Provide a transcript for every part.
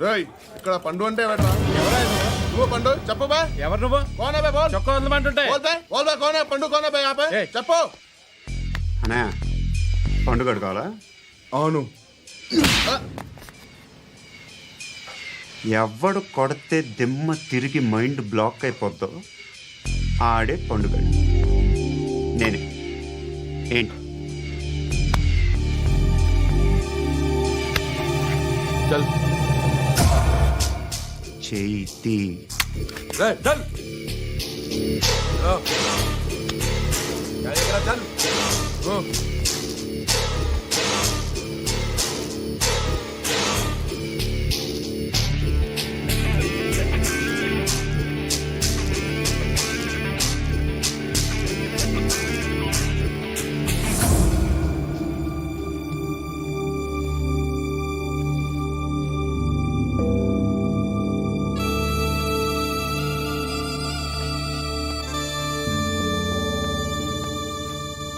రేయ్ ఇక్కడ పండు అంటే ఎవరా? నువ్వు పండు చెప్పు బా. ఎవరు నువ్వు? కోనే బే బోల్. చొక్కా వదలమంటుంటే బోల్ బే కోనే పండు కోనే బే ఆపే చెప్పు. అనే పండు కడుకోవాలా? అవును. ఎవడు కొడితే దిమ్మ తిరిగి మైండ్ బ్లాక్ అయిపోద్దో ఆడే పండుగ. నేనే. ఏంటి చల్ చేతి రే చల్. చల్.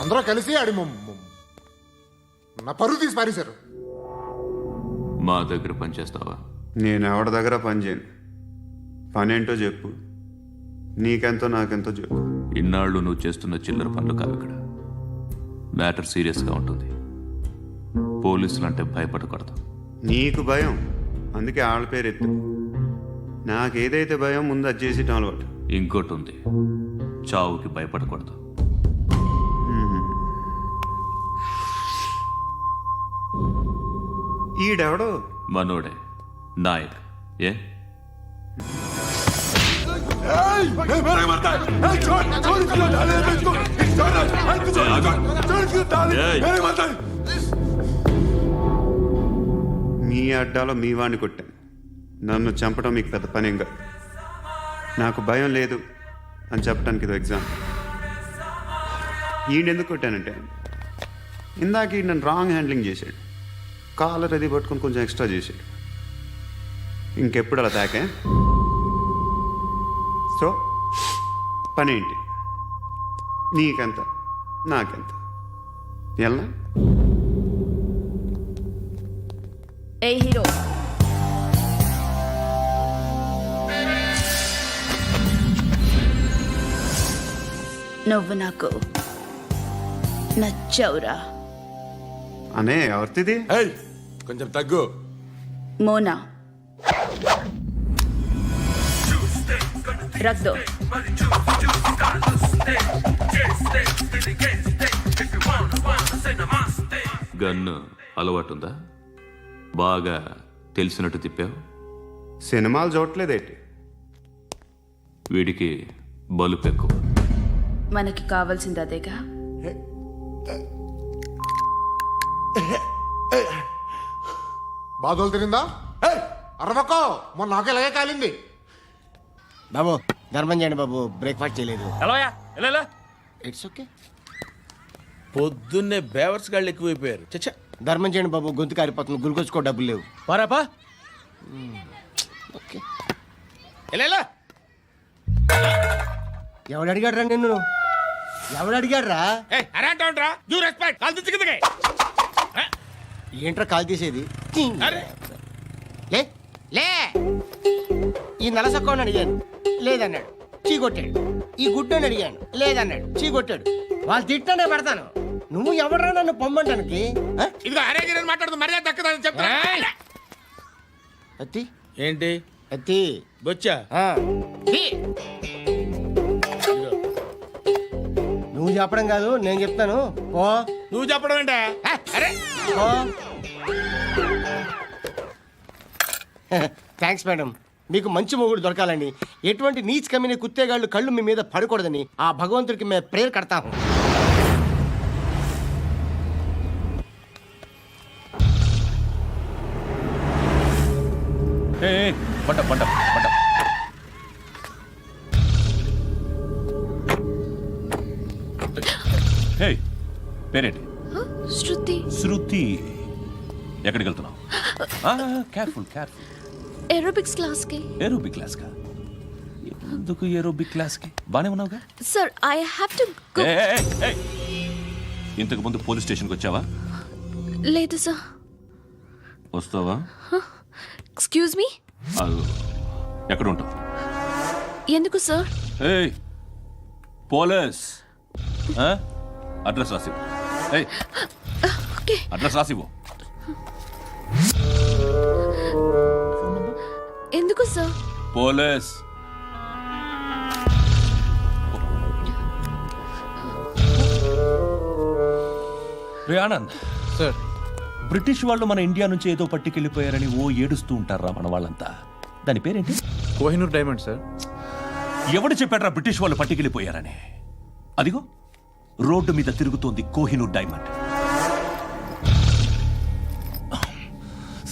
అందరూ కలిసి ఆడి నా పరువు తీసి పారేశారు. మా దగ్గర పనిచేస్తావా? నేను ఎవరి దగ్గర పని చేయను. పనేంటో చెప్పు. నీకెంతో నాకెంతో చెప్పు. ఇన్నాళ్ళు నువ్వు చేస్తున్న చిల్లర పనులు కావు ఇక్కడ. మ్యాటర్ సీరియస్గా ఉంటుంది. పోలీసులు అంటే భయపడకూడదు. నీకు భయం, అందుకే ఆళ్ళ పేరు ఎత్తు. నాకేదైతే భయం ముందు అది చేసేటం అలవాటు. ఇంకోటి ఉంది, చావుకి భయపడకూడదు. ఈడెవడో మనోడే నాయక్. ఏ మీ అడ్డాలో మీ వాణ్ణి కొట్టాను. నన్ను చంపడం మీకు పెద్ద పనేం కాదు. నాకు భయం లేదు అని చెప్పడానికి ఇది ఎగ్జాంపుల్. ఈయనెందుకు కొట్టానంటే ఇందాక ఈ నన్ను రాంగ్ హ్యాండ్లింగ్ చేశాడు. కాలర్ అది పట్టుకొని కొంచెం ఎక్స్ట్రా చేశాడు. ఇంకెప్పుడు అలా తాకే. సో పనేంటి? నీకెంత నాకెంత ఎలా? ఏ హీరో, నువ్వు నాకు నచ్చవురా. అనే ఎవరిది? కొంచెం తగ్గు. మోనా రక్ దో. గన్ను అలవాటుందా? బాగా తెలిసినట్టు తిప్పావు. సినిమాలు చూడట్లేదేంటి? వీడికి బలుపు ఎక్కువ. మనకి కావాల్సింది అదేగా. బాధలు తిరిందా? అరవకో, మొన్న నాకు ఇలాగే కాలింది. బాబు ధర్మం చేయండి బాబు, బ్రేక్ఫాస్ట్ చేయలేదు. It's okay. పొద్దున్నే బేవర్స్ గాళ్ళు ఎక్కువైపోయారు. చచ్చా, ధర్మం చేయండి బాబు, గొంతు కారిపోతుంది. గురికొచ్చుకో డబ్బులు లేవు. పారాపా. ఓకే. ఎవడు అడిగాడు రా నిన్ను? ఎవడు అడిగాడు రా? ఏంట్రా కాల్ తీసేది? లే లే. ఈ నలసక్కని అడిగాను, లేదన్నాడు, చీ కొట్టాడు. ఈ గుడ్డని అడిగాను, లేదన్నాడు, చీ కొట్టాడు. వాళ్ళు తిట్టానే పడతాను. నువ్వు ఎవడరా నన్ను పొమ్మంటానికి? ఇదిగో అరే గిరని మాట్లాడుతూ మర్యాద దక్కదని చెప్తా. అత్తి ఏంటి అత్తి బొచ్చా? నువ్వు చెప్పడం కాదు, నేను చెప్తాను. ఓ నువ్వు చెప్పడం ఏంటా? అరే ఓ థ్యాంక్స్ మేడం. మీకు మంచి మొగుడు దొరకాలని, ఎటువంటి నీచ్ కమ్మిన కుత్తేగాళ్ళు కళ్ళు మీ మీద పడకూడదని ఆ భగవంతుడికి మేము ప్రేయర్ కడతాము. పేరేంటి? శృతి. శృతి. ఎక్కడికి వెళ్తున్నావు? Careful careful. ఏరోబిక్స్ క్లాస్ కి. ఏరోబిక్ క్లాస్ కా? ఎందుకు ఏరోబిక్ క్లాస్ కి? బానే ఉన్నావుగా? Sir I have to go. ఇంతకు ముందు పోలీస్ స్టేషన్కి వచ్చావా? లేదు సార్. వస్తావా? Excuse me. ఎక్కడ ఉంటావు? ఎందుకు సార్? ఏయ్ పోలీస్, అడ్రస్ రాసివ్వు. ఏయ్ ఓకే. అడ్రస్ రాసివ్వు. ఎందుకు సార్? పోలీస్. రే ఆనంద్ సార్, బ్రిటిష్ వాళ్ళు మన ఇండియా నుంచి ఏదో పట్టుకెళ్ళిపోయారని ఓ ఏడుస్తూ ఉంటారా మన వాళ్ళంతా? దాని పేరేంటి? Kohinoor diamond sir. ఎవడు చెప్పాడ్రా బ్రిటిష్ వాళ్ళు పట్టుకెళ్ళిపోయారని? అదిగో రోడ్డు మీద తిరుగుతోంది కోహినూర్ డైమండ్.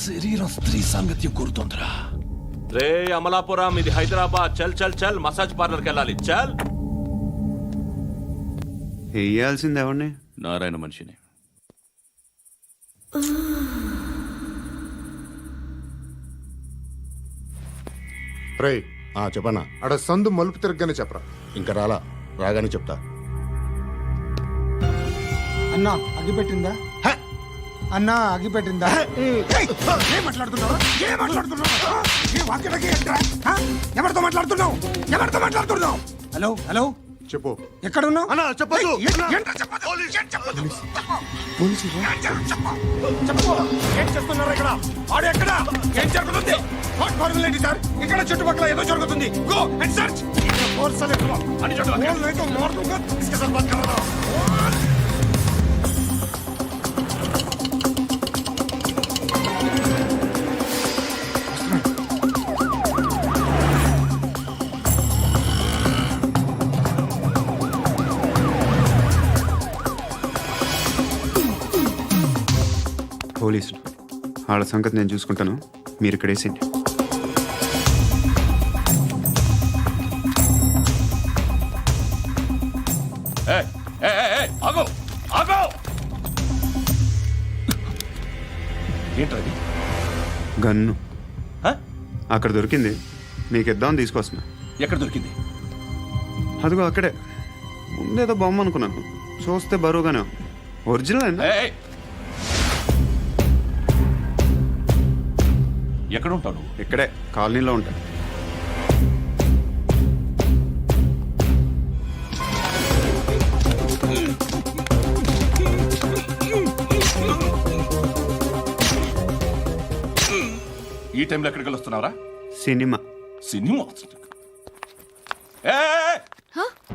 శరీరం స్త్రీ సాంగత్యం కోరుతోందిరా. రే అమలాపురం, ఇది హైదరాబాద్. చల్ చల్ చల్, మసాజ్ పార్లర్కి వెళ్ళాలి. చల్. వేయాల్సింది ఎవరిని? నారాయణ మనిషిని. రే చెప్పనా, అడ సందు మలుపు తిరగగానే చెప్పరా. ఇంకా రాగానే చెప్తా. అన్నా అగిపెట్టిందా? అన్నా అగిపెట్టిందా? ఏం మాట్లాడుతున్నావు? ఎవరితో మాట్లాడుతున్నావు? ఎవరితో మాట్లాడుతున్నావు? హలో హలో, చెప్పు. ఎక్కడ ఉన్నావు? అన్నా చెప్పదు. ఏం చేస్తున్నారు ఇక్కడ? వాడు ఎక్కడ? ఏం జరుగుతుంది? వాట్ ఫార్మల్ ఏంటి సార్? ఇక్కడ చుట్టుపక్కల ఏదో జరుగుతుంది. Go and search. పోలీసులు వాళ్ళ సంగతి నేను చూసుకుంటాను, మీరు ఇక్కడ వేసేయండి. ఆగో ఆగో. ఏంటది? గన్ను అక్కడ దొరికింది, మీకు ఇద్దామని తీసుకొస్తున్నా. ఎక్కడ దొరికింది? అదిగో అక్కడే. ముందేదో బొమ్మ అనుకున్నాను, చూస్తే బరువుగానే ఉంది. ఒరిజినల్ అండి. ఎక్కడ ఉంటావు నువ్వు? ఇక్కడే కాలనీలో ఉంటా. ఈ టైంలో ఎక్కడికి వస్తున్నావురా? సినిమా. సినిమా?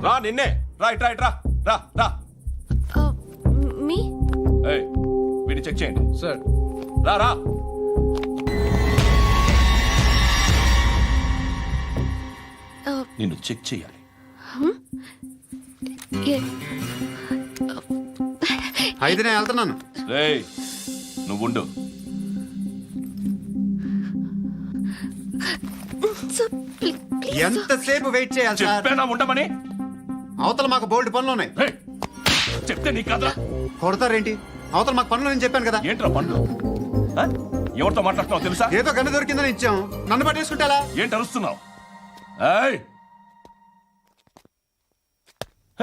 రా నిన్నే. రైట్ రైట్ రా రా రా. మీ వీడిని చెక్ చేయండి సార్. రా రా. నిన్ను చెక్ చేయాలి. అయితే నేను వెళ్తున్నాను. రేయ్ నువ్వుండు. ఎంతసేపు వెయిట్ చేయాలి సార్? చెప్పేనా ఉండమని? అవతల మాకు బోల్డ్ పనులు ఉన్నాయి. రేయ్, చెప్తే నీకు కదా. కొడతారేంటి? అవతల మాకు పనులు నేను చెప్పాను కదా. ఏంట్రా పండ్లు? ఎవరితో మాట్లాడుతున్నావు తెలుసా? ఏదో గన్ను దొరికిందని ఇచ్చాం, నన్ను పట్టేసుకుంటా. ఏంటి అరుస్తున్నావు? ఏయ్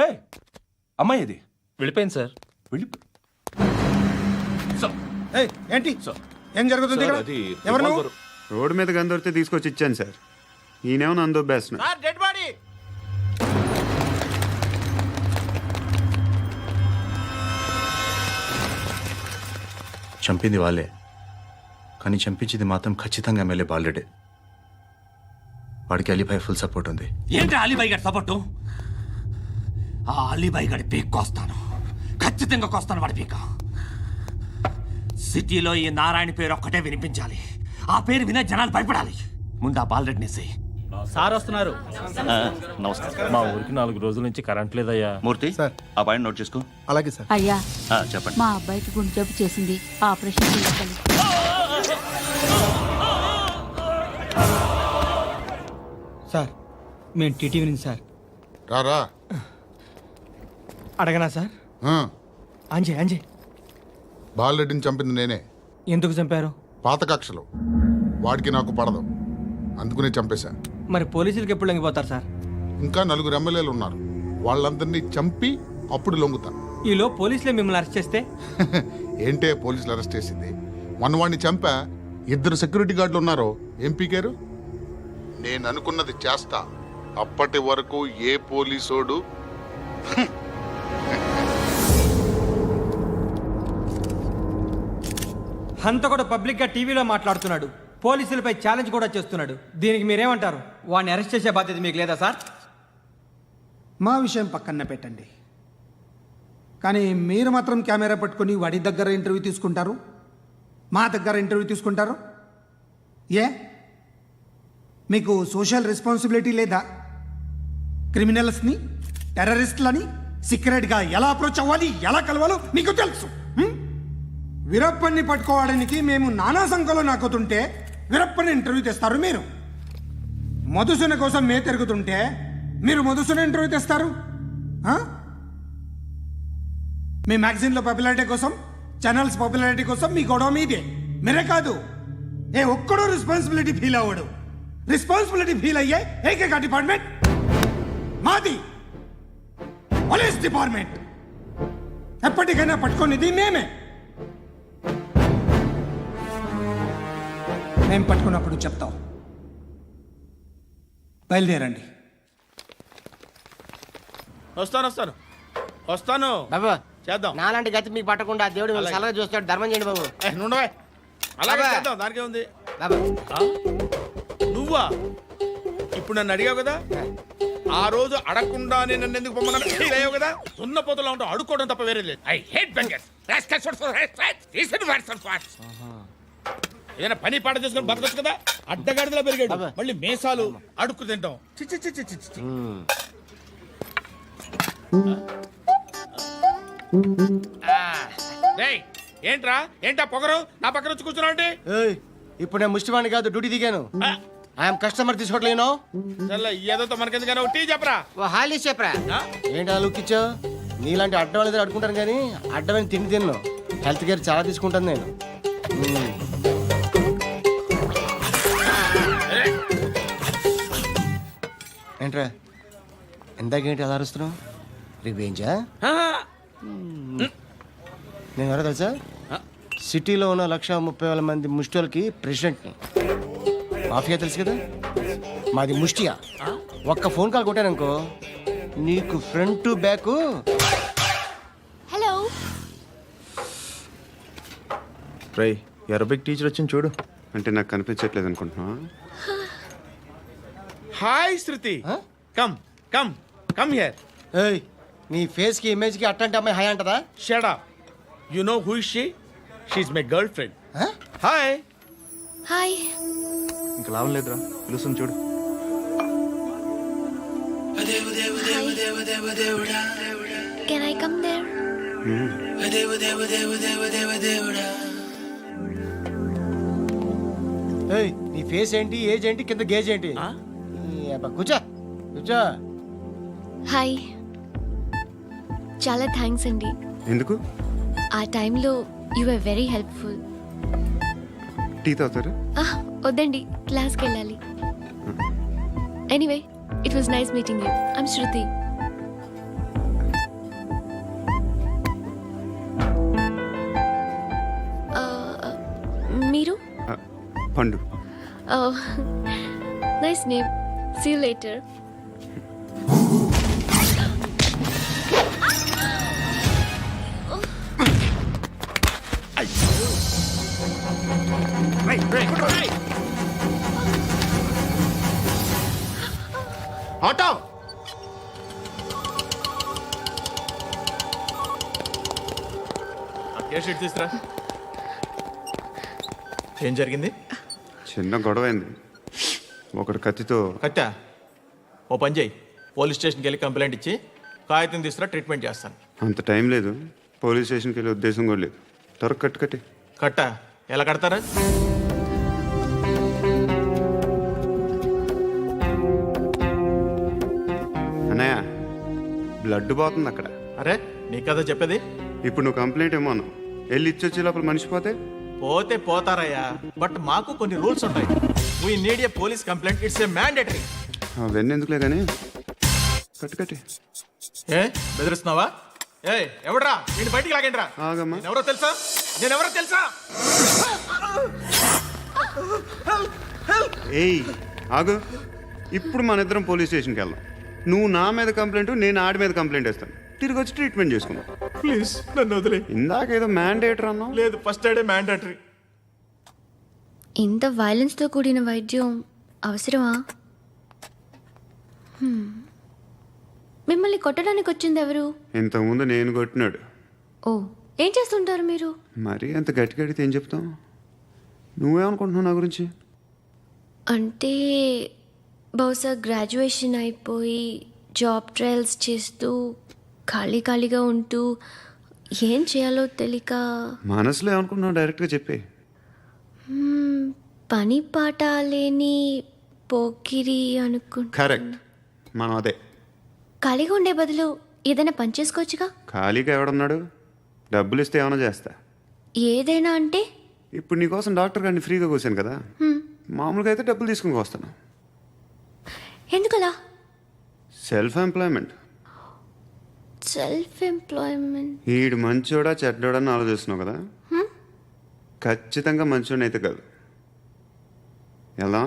ఏయ్, అమ్మాయి ఇది వెళ్ళిపోయింది సార్. వెళ్ళి సార్. ఏంటి సార్ ఏం జరుగుతుంది ఇక్కడ? అది ఎవరు నువ్వు? రోడ్డు మీద గన్ను దొరికితే తీసుకొచ్చి ఇచ్చాను సార్. ఈయనేమో నన్ను దొబ్బేస్తున్నా. Dead body. చంపింది వాళ్ళే, కానీ చంపించింది మాత్రం ఖచ్చితంగా ఎమ్మెల్యే బాలుడే. వాడికి అలీభాయ్ ఫుల్ సపోర్ట్ ఉంది. ఏంటి అలీబాయి గారి సపోర్టు? ఆ అలీబాయి గారి పీక్ కోస్తాను, ఖచ్చితంగా కోస్తాను వాడి పీక. సిటీలో ఈ నారాయణ పేరు ఒక్కటే వినిపించాలి. ఆ పేరు వినే జనాలు భయపడాలి. ముందు ఆ బాలరెడ్డి నేసి. సార్ వస్తున్నారు. నమస్కారం. మా ఊరికి 4 రోజుల నుంచి కరెంట్ లేదయ్యా. మూర్తి సార్. ఆ పాయింట్ నోట్ చేసుకో. అలాగే సార్. అయ్యా, చెప్పండి. మా అబ్బాయికి గుండె జబ్బు చేసింది, ఆపరేషన్ చేయాలి. సార్ మేము టీటీవీ నుంచి సార్. రారా. అడగనా సార్? అంజయ్ అంజయ్ బాలరెడ్డిని చంపింది నేనే. ఎందుకు చంపారు? పాత కక్షలు. వాడికి నాకు పడదు, అందుకునే చంపేశా. మరి పోలీసులకి ఎప్పుడు లొంగిపోతారు సార్? ఇంకా 4 ఎమ్మెల్యేలు ఉన్నారు, వాళ్ళందరినీ చంపి అప్పుడు లొంగుతా. ఈలో పోలీసులే మిమ్మల్ని అరెస్ట్ చేస్తే? ఏంటే పోలీసులు అరెస్ట్ చేసింది? మొన్న వాడిని చంపా, 2 సెక్యూరిటీ గార్డులు ఉన్నారు. ఏం పీకారు? నేను అనుకున్నది చేస్తా. అప్పటి వరకు ఏ పోలీసోడు హంతకుడు పబ్లిక్గా టీవీలో మాట్లాడుతున్నాడు, పోలీసులపై ఛాలెంజ్ కూడా చేస్తున్నాడు. దీనికి మీరేమంటారు? వాడిని అరెస్ట్ చేసే బాధ్యత మీకు లేదా సార్? మా విషయం పక్కన పెట్టండి, కానీ మీరు మాత్రం కెమెరా పట్టుకొని వాడి దగ్గర ఇంటర్వ్యూ తీసుకుంటారు, మా దగ్గర ఇంటర్వ్యూ తీసుకుంటారు. ఏ మీకు సోషల్ రెస్పాన్సిబిలిటీ లేదా? క్రిమినల్స్ని, టెర్రరిస్టులని సీక్రెట్గా ఎలా అప్రోచ్ అవ్వాలి, ఎలా కలవాలో మీకు తెలుసు. వీరప్పన్ని పట్టుకోవడానికి మేము నానా సంఖ్యలో నాకుతుంటే వీరప్పని ఇంటర్వ్యూ తెస్తారు మీరు. మధుసూన కోసం మే తిరుగుతుంటే మీరు మధుసూన ఇంటర్వ్యూ తెస్తారు. మీ మ్యాగజైన్లో పాపులారిటీ కోసం, ఛానల్స్ పాపులారిటీ కోసం మీ గొడవ మీదే. మీరే కాదు, ఏ ఒక్కడో రెస్పాన్సిబిలిటీ ఫీల్ అవ్వడు. రెస్పాన్సిబిలిటీ ఫీల్ అయ్యే ఏకైక డిపార్ట్మెంట్ మాది, పోలీస్ డిపార్ట్మెంట్. ఎప్పటికైనా పట్టుకునేది మేమే. మేము పట్టుకున్నప్పుడు చెప్తాం. బయలుదేరండి. వస్తాను బాబు చేద్దాం. నాలాంటి గతి మీకు పట్టకుండా దేవుడు మిమ్మల్ని సలహా చూస్తాడు. ధర్మం చేయండి బాబు. నుండవే అలాగే బాబా. చేద్దాం, దానికే ఉంది. బాబు నువ్వా ఇప్పుడు నన్ను అడిగావు కదా, ఆ రోజు అడగకుండా నేను నన్ను ఎందుకు పొమ్మన్నా ఫీల్ అయ్యావు కదా. సున్న పోతలో ఉంటావు, అడుక్కోవడం తప్ప వేరే లేదు. I hate bangers. ఏదైనా పని పాట చేసుకుని బతకొచ్చు కదా. అడ్డగాడిదలా పెరిగాడు, మళ్ళీ మేసాలు అడుక్కు తింటాం. చి చి చి చి చి చి. రేయ్, ఏంటా పొగరు నా పక్కన వచ్చి కూర్చున్నావు అంటే? ఏయ్, ఇప్పుడు నేను ముష్టివాణి కాదు, డ్యూటీ దిగాను. ఐఎమ్ కస్టమర్ తీసుకోవట్లేను. ఏదో మనకెందుకైనా టీ చెప్పరా. ఓ హాలీస్ చెప్పరా. ఏంటి లుక్ ఇచ్చావు? నీలాంటి అడ్డం వాళ్ళ దగ్గర అడుకుంటాను కానీ అడ్డమైన తిండి తిన్ను. హెల్త్ కేర్ చాలా తీసుకుంటాను నేను. ఏంట్రా ఇందాకేంటి అలా అరుస్తున్నావు? రివేంజా? నేను ఎవరో తెలుసా? సిటీలో ఉన్న 130,000 మంది ముష్టిలకి ప్రెసిడెంట్ని. మాఫియా తెలుసు కదా, మాది ముష్టియా. ఒక్క ఫోన్ కాల్ కొట్టాననుకో నీకు ఫ్రంట్ టు బ్యాక్. హలో. రై, అరబిక్ టీచర్ వచ్చింది చూడు. అంటే నాకు కనిపించట్లేదు అనుకుంటున్నా. Hi Shruti, come come come here. ఏయ్, నీ ఫేస్ కి ఇమేజ్ కి అట్టంటే అమ్మాయి హాయ్ అంటదా? Shut up. You know who is she? She is my girlfriend. Hi. Hi. ఇంకా లాభం లేదురా, పిలుస్తుంది చూడు. Can I come there? ఏయ్, నీ ఫేస్ ఏంటి, ఏజ్ ఏంటి, కింద గేజ్ ఏంటి? ఈ అబ్బా, కూర్చో కూర్చో. హాయ్. చాలా థ్యాంక్స్ అండి. ఎందుకు? ఆ టైంలో you are very helpful. Tea తాగుతారా? వద్దండి, క్లాస్కి వెళ్ళాలి. Anyway, it was nice meeting you. I'm Shruti. మీరు? Pandu. Nice name. See you later. Auto. Sheet తీసురా. ఏం జరిగింది? చిన్న గొడవ అయింది. ఒకడు కత్తితో. కట్టా? ఓ పని చేయి, పోలీస్ స్టేషన్కి వెళ్ళి కంప్లైంట్ ఇచ్చి కాగితం తీసుకురా, ట్రీట్మెంట్ చేస్తాను. అంత టైం లేదు, పోలీస్ స్టేషన్కి వెళ్ళే ఉద్దేశం కూడా లేదు. త్వరగా కట్టి. కట్టా? ఎలా కడతారా? అన్నయ్య, బ్లడ్ పోతుంది అక్కడ. అరే, నీ కదా చెప్పేది. ఇప్పుడు నువ్వు కంప్లైంట్ ఏమో అన్నావు. వెళ్ళి ఇచ్చొచ్చే లోపల మనిషి పోతే పోతే పోతారయ్యా, బట్ మాకు కొన్ని రూల్స్ ఉంటాయి. We need a police complaint, it's a mandatory. అవన్నీ ఎందుకులే కానీ కట్టి. ఏ బెదిరిస్తున్నావా? ఏ ఎవడ్రా నేను బయటికి లాగండి రా. ఆగమ్మా. నేనెవరో తెలుసా? ఏయ్ ఆగు, ఇప్పుడు మన ఇద్దరం పోలీస్ స్టేషన్కి వెళ్దాం. నువ్వు నా మీద కంప్లైంట్, నేను ఆడి మీద కంప్లైంట్ ఇస్తాను. తిరిగి వచ్చి ట్రీట్మెంట్ చేసుకుందాం. ప్లీజ్ నన్ను వదిలే. ఇందాక ఏదో మ్యాండేటర్ అన్నావు. లేదు, ఫస్ట్ ఎయిడే మ్యాండేటరీ. ఇంత వైలెన్స్తో కూడిన వైద్యం అవసరమా? మిమ్మల్ని కొట్టడానికి వచ్చింది ఎవరు? ఇంతకుముందు నేను కొట్టినాడు. ఓ, ఏం చేస్తుంటారు మీరు? మరీ అంత గట్టి గడితే ఏం చెప్తాం? నువ్వేమనుకుంటున్నావు నా గురించి? అంటే బహుశా గ్రాడ్యుయేషన్ అయిపోయి జాబ్ ట్రయల్స్ చేస్తూ ఖాళీగా ఉంటూ ఏం చేయాలో తెలియక. మనసులో ఏమనుకుంటున్నావు డైరెక్ట్గా చెప్పే. పని పాట లేని పోకిరి అనుకుంటా. కరెక్ట్, మనం అదే. ఖాళీగా ఉండే బదులు ఏదైనా పని చేసుకోవచ్చుగా. ఖాళీగా ఎవడున్నాడు? డబ్బులు ఇస్తే ఏమైనా చేస్తా. ఏదైనా అంటే? ఇప్పుడు నీకోసం డాక్టర్ గారిని ఫ్రీగా కూర్చాను కదా, మామూలుగా అయితే డబ్బులు తీసుకుని వస్తాను. ఎందుకలా? Self employment. Self employment. ఈడు మంచోడా చెడ్డోడా అని ఆలోచిస్తున్నావు కదా. ఖచ్చితంగా మంచోడని అయితే కాదు. ఎలా?